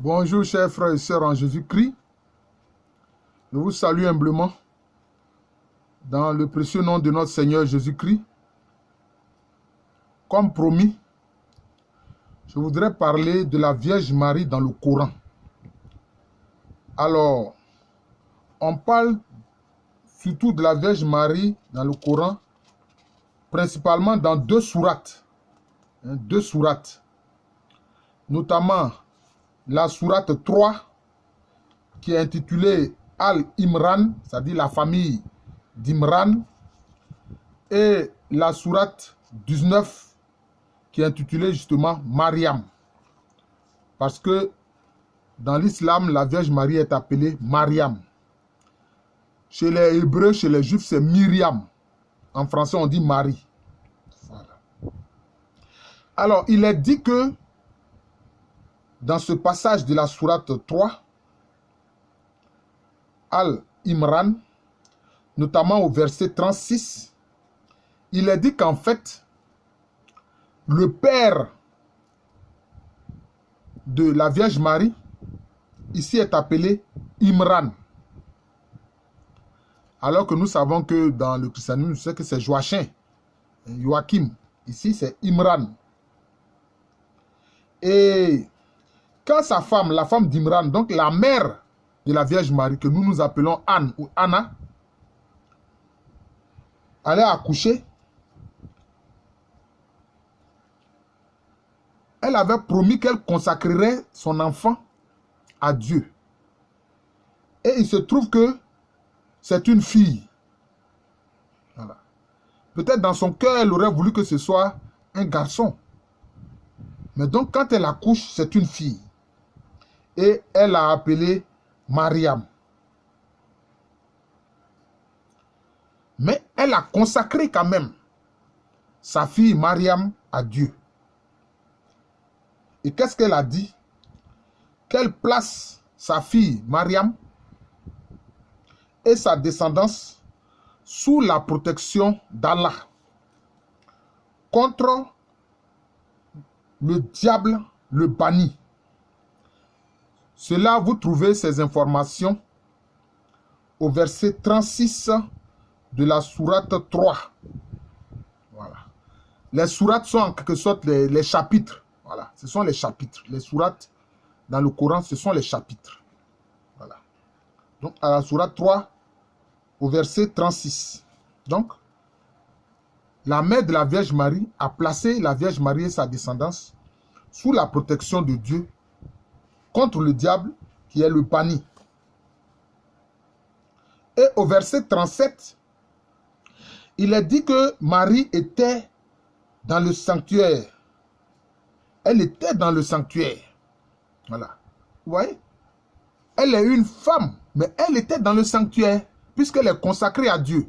Bonjour chers frères et sœurs en Jésus-Christ. Je vous salue humblement dans le précieux nom de notre Seigneur Jésus-Christ. Comme promis, je voudrais parler de la Vierge Marie dans le Coran. Alors, on parle surtout de la Vierge Marie dans le Coran, principalement dans deux sourates. Deux sourates. Notamment la sourate 3, qui est intitulée Al-Imran, c'est-à-dire la famille d'Imran, et la sourate 19, qui est intitulée justement Mariam. Parce que dans l'islam, la Vierge Marie est appelée Mariam. Chez les Hébreux, chez les Juifs, c'est Myriam. En français, on dit Marie. Voilà. Alors, il est dit que dans ce passage de la sourate 3, Al-Imran, notamment au verset 36, il est dit qu'en fait, le père de la Vierge Marie, ici est appelé Imran. Alors que nous savons que dans le christianisme, c'est que c'est Joachim, Joachim. Ici, c'est Imran. Et quand sa femme, la femme d'Imran, donc la mère de la Vierge Marie, que nous appelons Anne ou Anna, allait accoucher, elle avait promis qu'elle consacrerait son enfant à Dieu. Et il se trouve que c'est une fille. Voilà. Peut-être dans son cœur, elle aurait voulu que ce soit un garçon. Mais donc, quand elle accouche, c'est une fille. Et elle l'a appelée Mariam. Mais elle a consacré quand même sa fille Mariam à Dieu. Et qu'est-ce qu'elle a dit? Qu'elle place sa fille Mariam et sa descendance sous la protection d'Allah contre le diable, le banni. Cela, vous trouvez ces informations au verset 36 de la sourate 3. Voilà. Les sourates sont en quelque sorte les chapitres. Voilà. Ce sont les chapitres. Les sourates dans le Coran, ce sont les chapitres. Voilà. Donc, à la sourate 3, au verset 36. Donc, la mère de la Vierge Marie a placé la Vierge Marie et sa descendance sous la protection de Dieu contre le diable qui est le banni. Et au verset 37, il est dit que Marie était dans le sanctuaire. Elle était dans le sanctuaire. Voilà. Vous voyez? Elle est une femme, mais elle était dans le sanctuaire puisqu'elle est consacrée à Dieu.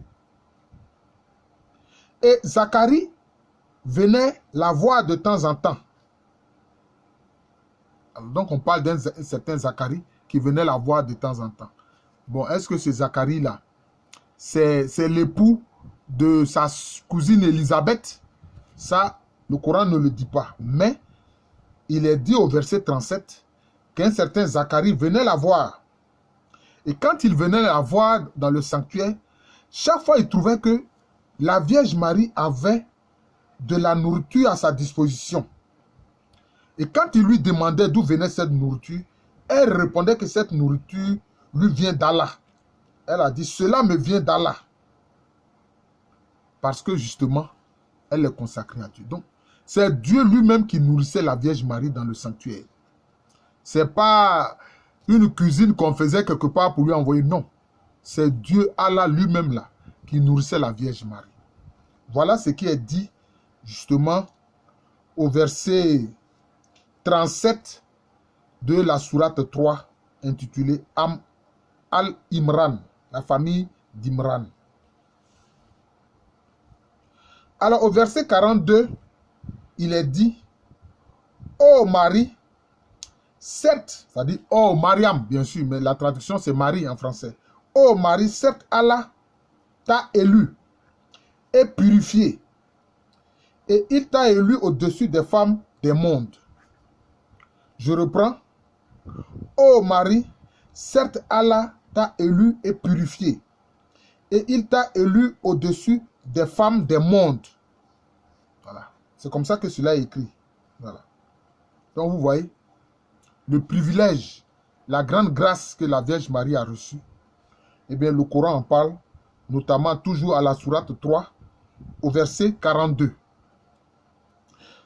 Et Zacharie venait la voir de temps en temps. Donc on parle d'un certain Zacharie qui venait la voir de temps en temps. Bon, est-ce que ce Zacharie-là, c'est l'époux de sa cousine Élisabeth? Ça, le Coran ne le dit pas. Mais il est dit au verset 37 qu'un certain Zacharie venait la voir. Et quand il venait la voir dans le sanctuaire, chaque fois il trouvait que la Vierge Marie avait de la nourriture à sa disposition. Et quand il lui demandait d'où venait cette nourriture, elle répondait que cette nourriture lui vient d'Allah. Elle a dit, cela me vient d'Allah. Parce que justement, elle est consacrée à Dieu. Donc, c'est Dieu lui-même qui nourrissait la Vierge Marie dans le sanctuaire. Ce n'est pas une cuisine qu'on faisait quelque part pour lui envoyer. Non. C'est Dieu, Allah lui-même là, qui nourrissait la Vierge Marie. Voilà ce qui est dit justement au verset 37 de la sourate 3 intitulée Al-Imran, la famille d'Imran. Alors au verset 42, il est dit, ô Marie, certes, c'est-à-dire ô Mariam, bien sûr, mais la traduction c'est Marie en français. Ô Marie, certes Allah t'a élu et purifié, et il t'a élu au-dessus des femmes des mondes. Je reprends. Ô Marie, certes Allah t'a élu et purifié, et il t'a élu au-dessus des femmes des mondes. Voilà. C'est comme ça que cela est écrit. Voilà. Donc vous voyez, le privilège, la grande grâce que la Vierge Marie a reçue, eh bien le Coran en parle, notamment toujours à la sourate 3, au verset 42.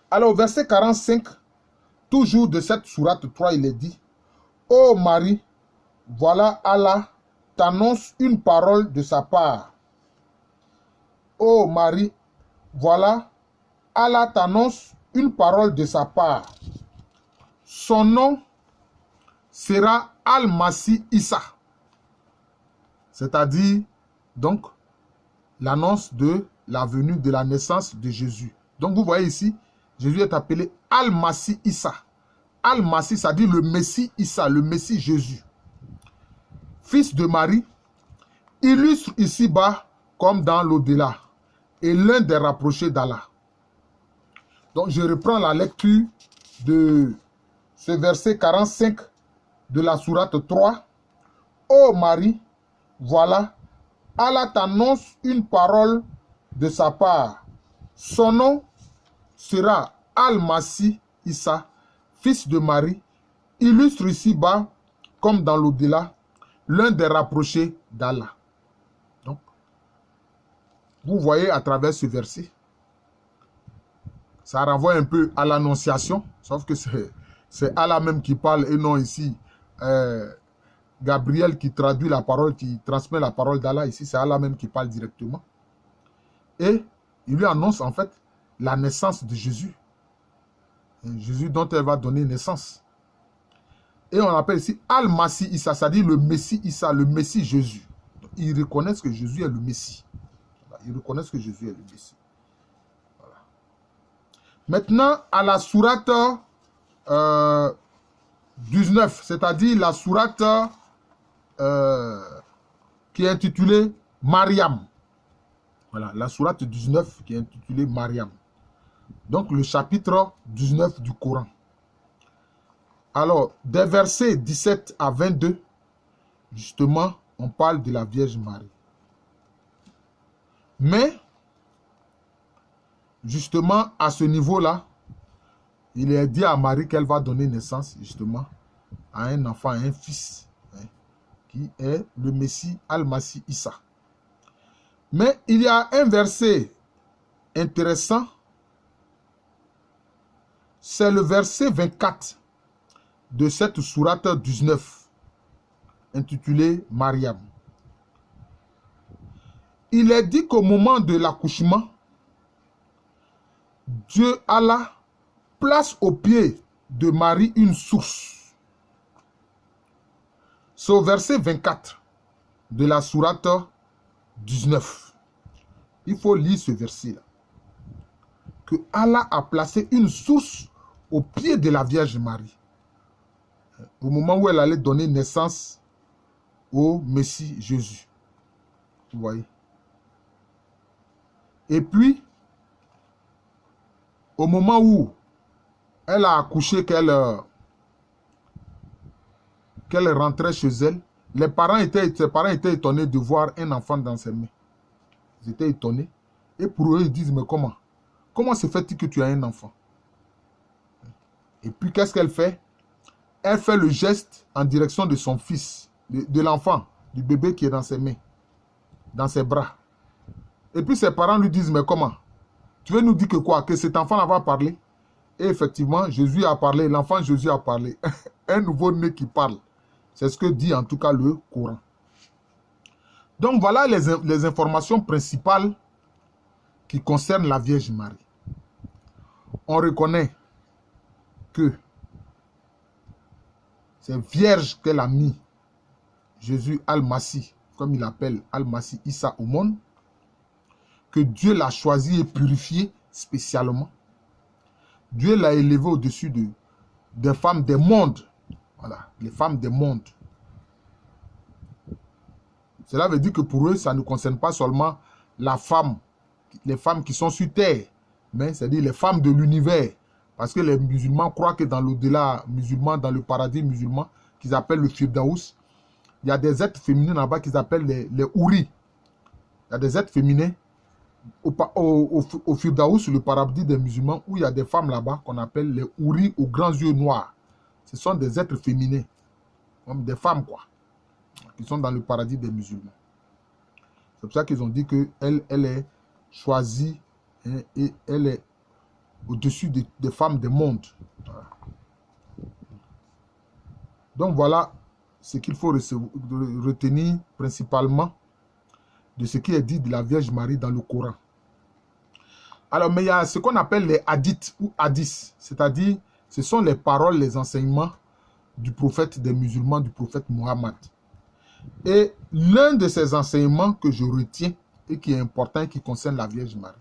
Alors au verset 45, toujours de cette sourate 3, il est dit, ô Marie, voilà Allah t'annonce une parole de sa part. Ô Marie, voilà Allah t'annonce une parole de sa part. Son nom sera Al-Masih Issa. C'est-à-dire, donc, l'annonce de la venue, de la naissance de Jésus. Donc, vous voyez ici, Jésus est appelé Al-Masih Issa. Al-Masih, c'est-à-dire le Messie Issa, le Messie Jésus. Fils de Marie, illustre ici-bas comme dans l'au-delà, et l'un des rapprochés d'Allah. Donc, je reprends la lecture de ce verset 45 de la sourate 3. Ô Marie, voilà, Allah t'annonce une parole de sa part. Son nom sera Al-Masih Issa, fils de Marie, illustre ici-bas, comme dans l'au-delà, l'un des rapprochés d'Allah. Donc, vous voyez à travers ce verset, ça renvoie un peu à l'annonciation, sauf que c'est Allah même qui parle et non ici Gabriel qui traduit la parole, qui transmet la parole d'Allah. Ici, c'est Allah même qui parle directement. Et il lui annonce en fait la naissance de Jésus. Jésus dont elle va donner naissance. Et on appelle ici Al-Masih Issa, c'est-à-dire le Messie Issa, le Messie Jésus. Donc, ils reconnaissent que Jésus est le Messie. Ils reconnaissent que Jésus est le Messie. Voilà. Maintenant, à la sourate 19, c'est-à-dire la sourate qui est intitulée Mariam. Voilà, la sourate 19 qui est intitulée Mariam. Donc, le chapitre 19 du Coran. Alors, des versets 17 à 22, justement, on parle de la Vierge Marie. Mais, justement, à ce niveau-là, il est dit à Marie qu'elle va donner naissance, justement, à un enfant, à un fils, qui est le Messie Al-Masih Issa. Mais il y a un verset intéressant, c'est le verset 24 de cette sourate 19, intitulée Mariam. Il est dit qu'au moment de l'accouchement, Dieu Allah place au pied de Marie une source. C'est au verset 24 de la sourate 19. Il faut lire ce verset-là. Que Allah a placé une source au pied de la Vierge Marie. Au moment où elle allait donner naissance au Messie Jésus. Vous voyez. Et puis, au moment où elle a accouché, qu'elle rentrait chez elle, ses parents étaient étonnés de voir un enfant dans ses mains. Ils étaient étonnés. Et pour eux, ils disent, mais comment? Comment se fait-il que tu as un enfant? Et puis, qu'est-ce qu'elle fait? Elle fait le geste en direction de son fils, de l'enfant, du bébé qui est dans ses mains, dans ses bras. Et puis, ses parents lui disent, mais comment? Tu veux nous dire que quoi? Que cet enfant va parler? Et effectivement, Jésus a parlé, l'enfant Jésus a parlé. Un nouveau-né qui parle. C'est ce que dit en tout cas le Coran. Donc voilà les informations principales qui concernent la Vierge Marie. On reconnaît que c'est vierge qu'elle a mis Jésus Al-Masih, comme il appelle Al-Masih Issa au monde, que Dieu l'a choisi et purifié spécialement. Dieu l'a élevé au-dessus des femmes des mondes. Voilà, les femmes des mondes. Cela veut dire que pour eux, ça ne concerne pas seulement la femme, les femmes qui sont sur terre, mais c'est-à-dire les femmes de l'univers, Parce que les musulmans croient que dans l'au-delà musulman, dans le paradis musulman, qu'ils appellent le Firdaus, il y a des êtres féminins là-bas qu'ils appellent les Houris. Il y a des êtres féminins au Firdaus, le paradis des musulmans, où il y a des femmes là-bas qu'on appelle les Houris aux grands yeux noirs. Ce sont des êtres féminins, comme des femmes quoi, qui sont dans le paradis des musulmans. C'est pour ça qu'ils ont dit qu'elle est choisie, hein, et elle est au-dessus des femmes du monde. Voilà. Donc voilà ce qu'il faut retenir principalement de ce qui est dit de la Vierge Marie dans le Coran. Alors, mais il y a ce qu'on appelle les hadiths ou hadiths, c'est-à-dire ce sont les paroles, les enseignements du prophète des musulmans, du prophète Mohammed. Et l'un de ces enseignements que je retiens et qui est important et qui concerne la Vierge Marie,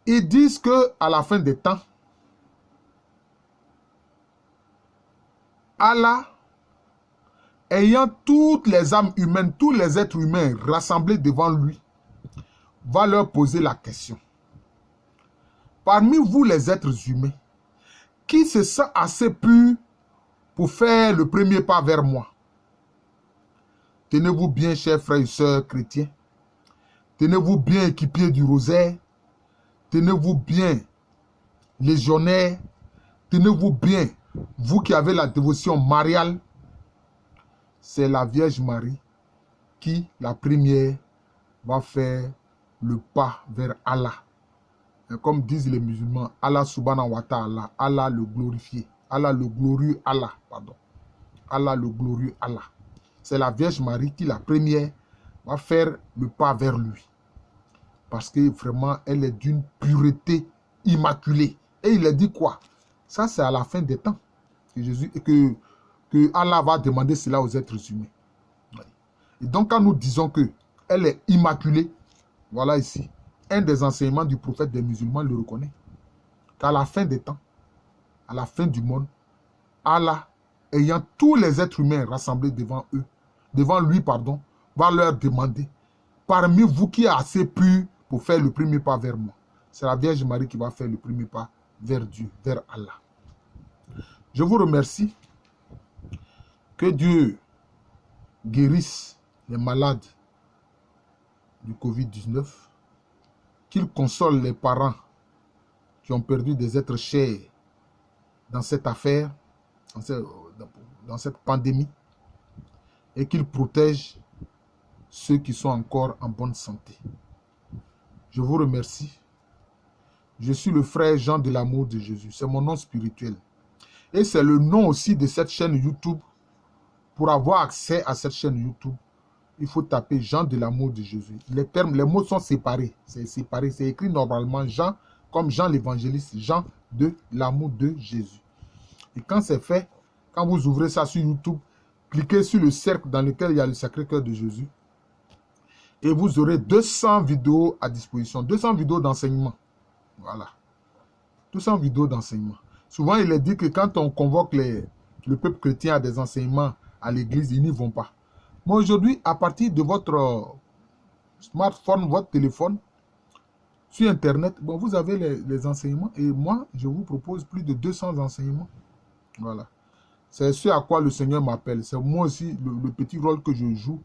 ils disent qu'à la fin des temps, Allah, ayant toutes les âmes humaines, tous les êtres humains rassemblés devant lui, va leur poser la question. Parmi vous les êtres humains, qui se sent assez pur pour faire le premier pas vers moi? Tenez-vous bien, chers frères et sœurs chrétiens. Tenez-vous bien, équipiers du rosaire. Tenez-vous bien, légionnaires. Tenez-vous bien, vous qui avez la dévotion mariale. C'est la Vierge Marie qui, la première, va faire le pas vers Allah. Et comme disent les musulmans, Allah subhanahu wa ta'ala, Allah le glorifié, Allah le glorieux Allah, pardon. Allah le glorieux Allah. C'est la Vierge Marie qui, la première, va faire le pas vers lui. Parce que vraiment, elle est d'une pureté immaculée. Et il a dit quoi? Ça, c'est à la fin des temps que Allah va demander cela aux êtres humains. Et donc, quand nous disons qu'elle est immaculée, voilà ici, un des enseignements du prophète des musulmans le reconnaît. Qu'à la fin des temps, à la fin du monde, Allah, ayant tous les êtres humains rassemblés devant lui, va leur demander, parmi vous qui est assez pur pour faire le premier pas vers moi. C'est la Vierge Marie qui va faire le premier pas vers Dieu, vers Allah. Je vous remercie. Que Dieu guérisse les malades du Covid-19, qu'il console les parents qui ont perdu des êtres chers dans cette affaire, dans cette pandémie, et qu'il protège ceux qui sont encore en bonne santé. Je vous remercie. Je suis le frère Jean de l'amour de Jésus. C'est mon nom spirituel. Et c'est le nom aussi de cette chaîne YouTube. Pour avoir accès à cette chaîne YouTube, il faut taper Jean de l'amour de Jésus. Les mots sont séparés. C'est séparé. C'est écrit normalement Jean, comme Jean l'évangéliste, Jean de l'amour de Jésus. Et quand c'est fait, quand vous ouvrez ça sur YouTube, cliquez sur le cercle dans lequel il y a le Sacré-Cœur de Jésus. Et vous aurez 200 vidéos à disposition. 200 vidéos d'enseignement. Voilà. 200 vidéos d'enseignement. Souvent, il est dit que quand on convoque le peuple chrétien à des enseignements à l'église, ils n'y vont pas. Mais aujourd'hui, à partir de votre smartphone, votre téléphone, sur Internet, bon, vous avez les enseignements. Et moi, je vous propose plus de 200 enseignements. Voilà. C'est ce à quoi le Seigneur m'appelle. C'est moi aussi le petit rôle que je joue,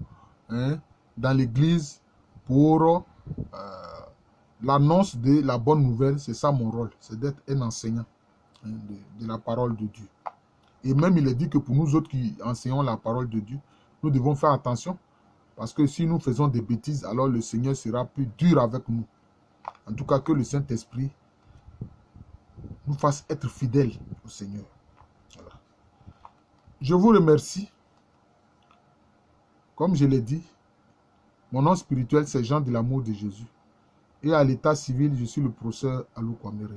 hein, dans l'église pour l'annonce de la bonne nouvelle. C'est ça mon rôle. C'est d'être un enseignant, hein, de la parole de Dieu. Et même il est dit que pour nous autres qui enseignons la parole de Dieu, nous devons faire attention. Parce que si nous faisons des bêtises, alors le Seigneur sera plus dur avec nous. En tout cas, que le Saint-Esprit nous fasse être fidèles au Seigneur. Voilà. Je vous remercie. Comme je l'ai dit, mon nom spirituel, c'est Jean de l'amour de Jésus. Et à l'état civil, je suis le professeur Alou Kwame.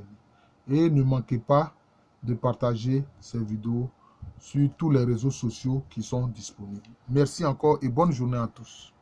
Et ne manquez pas de partager ces vidéos sur tous les réseaux sociaux qui sont disponibles. Merci encore et bonne journée à tous.